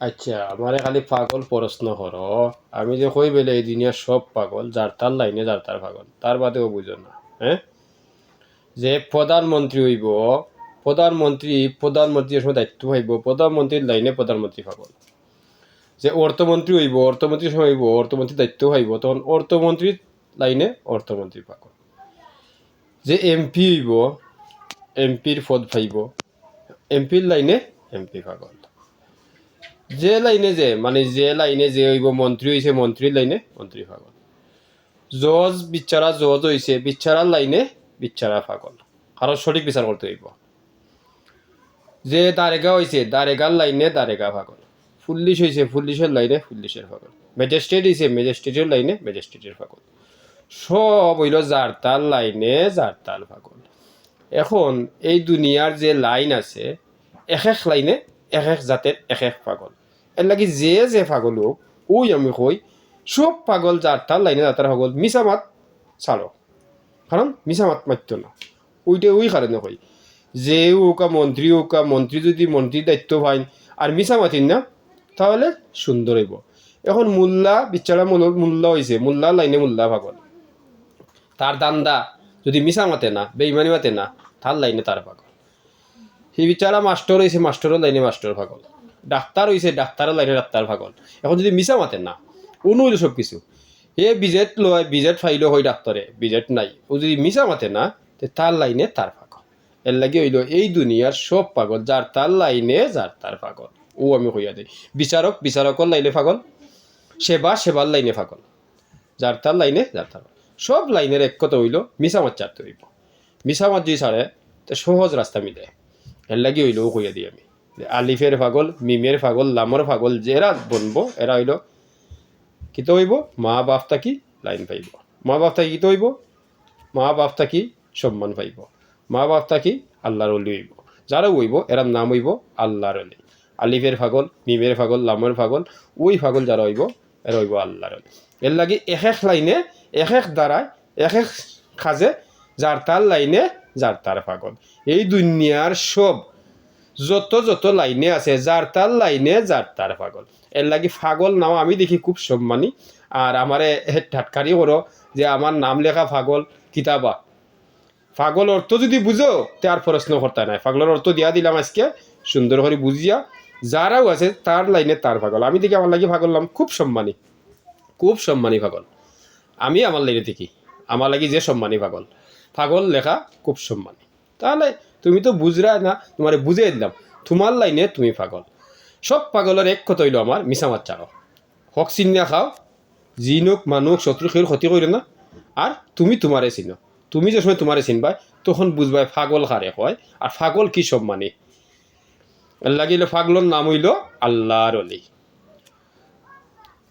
আচ্ছা, আমারে খালি পাগল প্রশ্ন করো। আমি যে কই বেলে এই দুনিয়া সব পাগল, যার তার লাইনে যার তার পাগল, তার বাদেও বুঝো না। হ্যাঁ, যে প্রধানমন্ত্রী হইব, প্রধানমন্ত্রীর সময় দায়িত্ব হইব, প্রধানমন্ত্রীর লাইনে প্রধানমন্ত্রী পাগল। যে অর্থমন্ত্রী হইব, অর্থমন্ত্রীর সময় হইব, অর্থমন্ত্রীর দায়িত্ব হইব, তখন অর্থমন্ত্রীর লাইনে অর্থমন্ত্রী পাগল। যে এমপি হইব, এমপির পদ পাইব, এমপির লাইনে এমপি পাগল। যে লাইনে যে হইব মন্ত্রী হইছে, মন্ত্রীর লাইনে মন্ত্রী পাগল। জজ বিচারা জজ হইছে, বিচারার লাইনে বিচারা পাগল, কারণ সঠিক বিচার করতে হইব। যে দারেগা হইছে, দারেগার লাইনে দারেগা পাগল। পুলিশ হইছে, পুলিশের লাইনে পুলিশের পাগল। ম্যাজিস্ট্রেট হইছে, ম্যাজিস্ট্রেটের লাইনে ম্যাজিস্ট্রেটের পাগল। সব হইল যার তার লাইনে যার তার পাগল। এখন এই দুনিয়ার যে লাইন আছে, এক এক লাইনে এক এক জাতের এক এক পাগল। এর লাগি যে পাগল হোক, ওই আমি কই সব পাগল যার তার লাইনে যার তার পাগল। মিছা মাত ছাড়ো, কারণ মিছা মাত মাত্য না। ওই কারণে কই যে মন্ত্রী যদি মন্ত্রীর দায়িত্ব পাইন আর মিছা মাতিন না, তাহলে সুন্দর হইব। এখন মোল্লা বিচারা মোল্লা হয়েছে, মোল্লার লাইনে মোল্লা পাগল। তার দান্দা যদি মিছা মাতে না, বেইমানি মাতে না, তার লাইনে তার পাগল। সেই বিচারা মাস্টার হয়েছে, মাস্টারের লাইনে মাস্টার পাগল। ডাক্তার হয়েছে, ডাক্তারের লাইনে ডাক্তার পাগল। এখন যদি মিছা মাতে না, অন্য হইল সব কিছু। এ বিজেট লয়, বিজেট ফাইল হয় ডাক্তারে, বিজেট নাই। ও যদি মিছা মাতে না, তার লাইনে তার পাগল। এর লাগে হইল এই দুনিয়ার সব পাগল যার তার লাইনে যার তার পাগল। ও আমি কইয়া দিই, বিচারকর লাইনে পাগল, সেবার লাইনে পাগল, যার তার লাইনে যার তার। সব লাইনের এক কথা হইল মিছামাত চারতে হইব। মিছামাত যদি ছাড়ে তো সহজ রাস্তা মিলে। এর লাগি হইল ও কইয়া দিই আমি, আলিফের পাগল, মিমের পাগল, লামর পাগল যেরা বনবো এরা হইল কিতো হইব, মা বাপ থাকি লাইন পাইব। মা বাপ থাকি কিতো হইব, মা বাপ থাকি সম্মান পাইব। মা বাপ থাকি আল্লাহর অলি হইব। যারা হইব এরার নাম হইব আল্লাহর অলি। আলিফের পাগল, মিমের পাগল, লামের পাগল, ওই পাগল যারা হইব এরা হইব আল্লাহর অলি। এর লাগি এক এক লাইনে এক এক দ্বারায় এক এক কাজে যার তার লাইনে যার তার পাগল। এই দুনিয়ার সব যত লাইনে আছে যার তার লাইনে যার তার পাগল। এর লাগি পাগল নাম আমি দেখি খুব সম্মানী। আর আমারে ঠাটকারি করো যে আমার নাম লেখা পাগল কিতাবা। পাগল অর্থ যদি বুঝো তে আর প্রশ্ন করতে নাই। পাগলের অর্থ দিয়া দিলাম আজকে সুন্দর করে বুঝিয়া। যারাও আছে তার লাইনে তার পাগল। আমি দেখি আমার লাগি পাগল নাম খুব সম্মানী পাগল। আমি আমার লাইনে দেখি আমার লাগি যে সম্মানী পাগল লেখা খুব সম্মানী। তাহলে তুমি তো বুঝরা না, তোমারে বুঝিয়ে দিলাম তোমার লাইনে তুমি পাগল। সব পাগলের এক কথা হইল আমার মিছামাত চাও, হক চিনিয়া খাও, জিনুক মানুষ শত্রু খেয়ে ক্ষতি করিল না। আর তুমি তোমারে চিনো, তুমি যে সময় তোমারে চিনবাই তখন বুঝবাই পাগল কারে কয় আর পাগল কি সম্মানী। এর লাগিল পাগলর নাম হইল আল্লাহর অলি।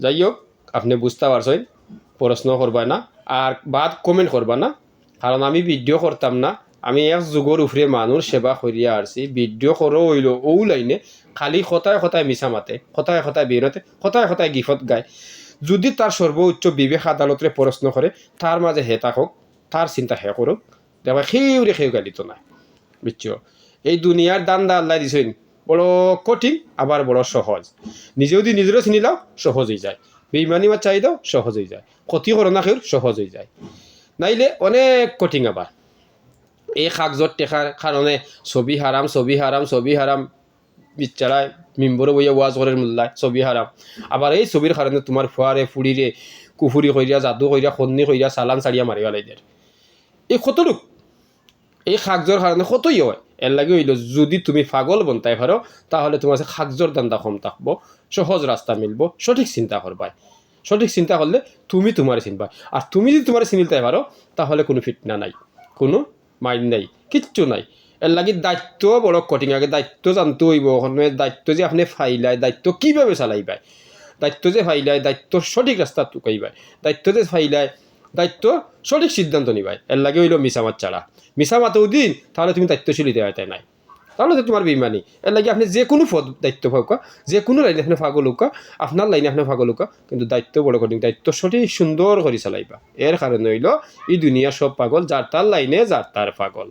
যাই হোক, আপনি বুঝতে পারছেন, প্রশ্ন করবা না আর বাদ কমেন্ট করবা না, কারণ আমি ভিডিও করতাম না। আমি এক যুগর উপরে মানুষ সেবা করিয়া আসছি। ভিডিও করো হইল ও লাইনে খালি কথায় মিছা মাতে, কথায় বিরতে, কথায় গিফত গায়। যদি তার সর্বোচ্চ বিবেক আদালতে প্রশ্ন করে, তার মাঝে হে থাকক, তার চিন্তা হে করুক, দেখবা খেউ গালিত না। বুঝছো, এই দুনিয়ার দান্দা আল্লাহ দিছেন বড় কঠিন আবার বড় সহজ। নিজে যদি নিজেরও চিনি লাও সহজ হয়ে যায়, বেইমানি বা চাই দাও সহজ হয়ে যায়, ক্ষতি করো না খেউর সহজ হয়ে যায়, নাইলে অনেক কঠিন। আবার এই কাগজত টেকার কারণে ছবি হারাম বিচারায় মিম্বরে বইয়া ওয়াজ করের মূল্যায় ছবি হারাম। আবার এই ছবির কারণে তোমার ফুয়ারে ফুড়িরে কুফুরি কইরা জাদু কইরা খন্নি কইরা চালান চাড়িয়া মারি পেলাইদের। এই কতটুক এই কাগজর কারণে কতই হয়। এর লাগে হইল যদি তুমি পাগল বনতাই পারো তাহলে তোমার কাগজর দান্দা কম থাকবো, সহজ রাস্তা মিলবো। সঠিক চিন্তা করবাই, সঠিক চিন্তা করলে তুমি তোমার চিনবাই। আর তুমি যদি তোমার চিনিতে পারো তাহলে কোনো ফিটনা নাই, কোনো মাইন্ড নাই, কিচ্ছু নাই। এর লাগে দায়িত্ব বড় কঠিন। আগে দায়িত্ব জানতে হইব। ওখানে দায়িত্ব যে আপনি ফাইলাই, দায়িত্ব কীভাবে চালাইবাই, দায়িত্ব যে ফাইলাই দায়িত্ব সঠিক রাস্তা টুকাইবাই, দায়িত্ব যে ফাইলাই দায়িত্ব সঠিক সিদ্ধান্ত নিবাই। এর লাগে হইল মিছামাত ছাড়া। মিছামাতেও দিন তাহলে তুমি দায়িত্বশীল হইতে হয়, তাই নাই তাহলে তো তোমার বেইমানি। এর লাগে আপনি যে কোনো পদ দায়িত্ব পাওকা, যে কোনো লাইনে আপনি পাগল হোকা, আপনার লাইনে আপনি পাগল হোকা, কিন্তু দায়িত্ব বড় কঠিন। দায়িত্ব সঠিক সুন্দর করে চালাইবা। এর কারণে হইল এই দুনিয়া সব পাগল যার তার লাইনে যার তার পাগল।